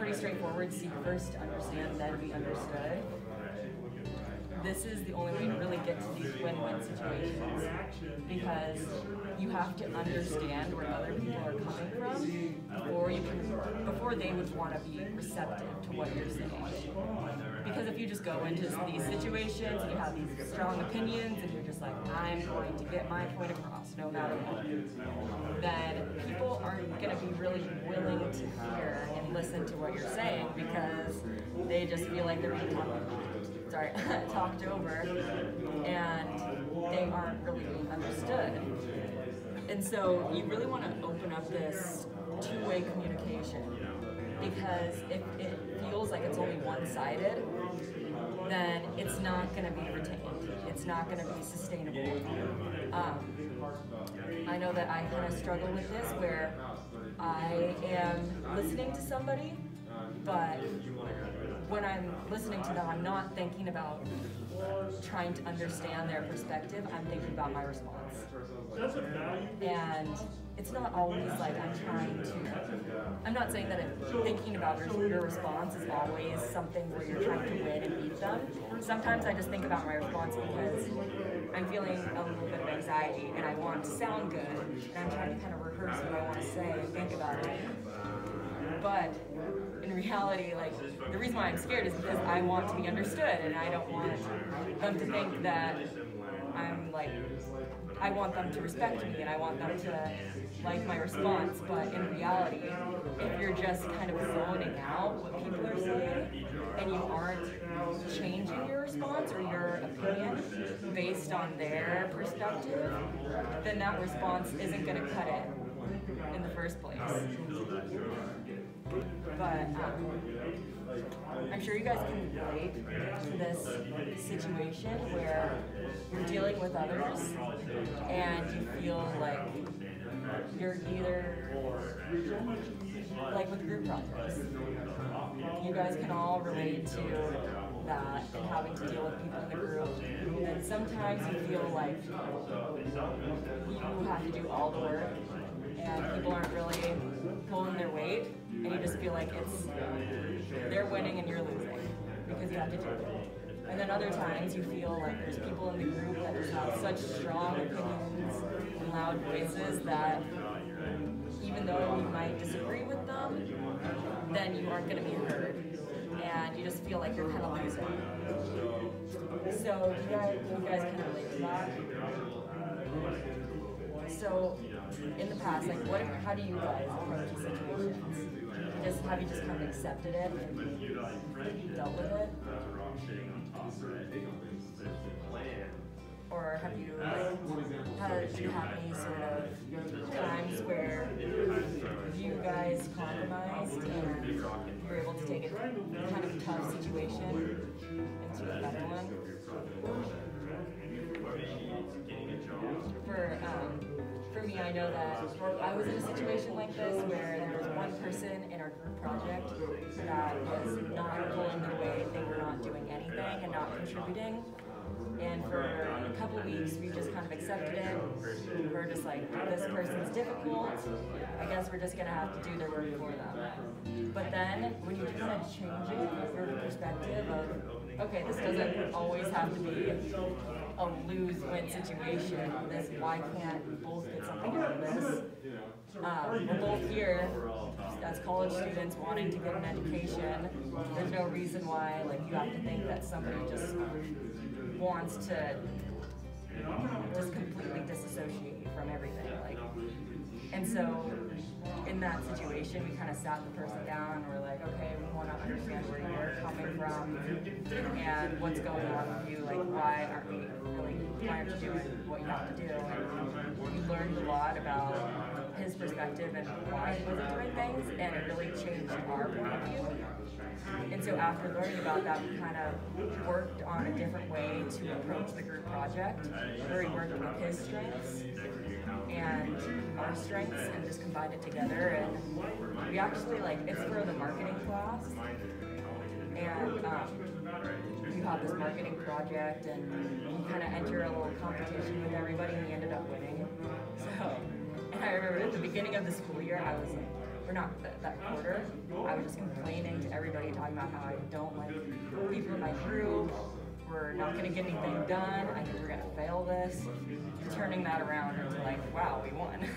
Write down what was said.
pretty straightforward. Seek first to understand, then be understood. This is the only way to really get to these win-win situations, because you have to understand where other people are coming from before they would want to be receptive to what you're saying. Because if you just go into these situations and you have these strong opinions and you're just like, I'm going to get my point across no matter what, then people aren't going to be really willing to hear and listen to what you're saying, because they just feel like they're being talked over, and they aren't really being understood. And so you really want to open up this two-way communication, because if it feels like it's only one-sided, then it's not going to be retained. It's not going to be sustainable. I know that I kind of struggle with this, where I am listening to somebody, but when I'm listening to them, I'm not thinking about trying to understand their perspective. I'm thinking about my response. And it's not always like I'm not saying that thinking about your response is always something where you're trying to win and beat them. Sometimes I just think about my response because I'm feeling a little bit of anxiety and I want to sound good, and I'm trying to kind of rehearse what I want to say and think about it. But in reality, like, the reason why I'm scared is because I want to be understood, and I don't want them to think that I'm like, I want them to respect me and I want them to like my response. But in reality, if you're just kind of zoning out what people are saying and you aren't changing your response or your opinion based on their perspective, then that response isn't going to cut it in the first place. But I'm sure you guys can relate to this situation where you're dealing with others and you feel like you're either, like with group projects, you guys can all relate to that and having to deal with people in the group. And sometimes you feel like you have to do all the work and people aren't really pulling their weight, and you just feel like they're winning and you're losing because you have to do it. And then other times you feel like there's people in the group that just have such strong opinions and loud voices that even though you might disagree with them, then you aren't going to be heard, and you just feel like you're kind of losing. So you guys can relate to that. So in the past, like, how do you guys approach these situations? Have you just kind of accepted it and dealt with it? Or have you, do you have any sort of times where you guys compromised and you were able to take a kind of tough situation into a better one? For me, I know that I was in a situation like this where there was one person in our group project that was not pulling their weight. They were not doing anything and not contributing. And for a couple weeks, we just kind of accepted it. We were just like, this person's difficult. I guess we're just going to have to do their work for them. But then, when you kind of change it, your perspective of, okay, this doesn't always have to be a lose-win situation. Why can't both get something out of this? We're both here as college students wanting to get an education. There's no reason why you have to think that somebody just wants to just completely disassociate you from everything. And so in that situation, we kind of sat the person down and we're like, okay, we want to understand where you're coming from and what's going on with you. Why aren't you doing what you have to do? And we learned a lot about his perspective and why he wasn't doing things, and it really changed our point of view. And so after learning about that, we kind of worked on a different way to approach the group project, where we worked with his strengths and our strengths and just combined it together. And we actually, it's for the marketing class, and you have this marketing project and you kind of enter a little competition with everybody, and we ended up winning. So, and I remember at the beginning of the school year, I was like, or not that quarter, I was just complaining to everybody, talking about how I don't like people in my group, we're not going to get anything done, I think we're going to fail this, turning that around into like, wow, we won.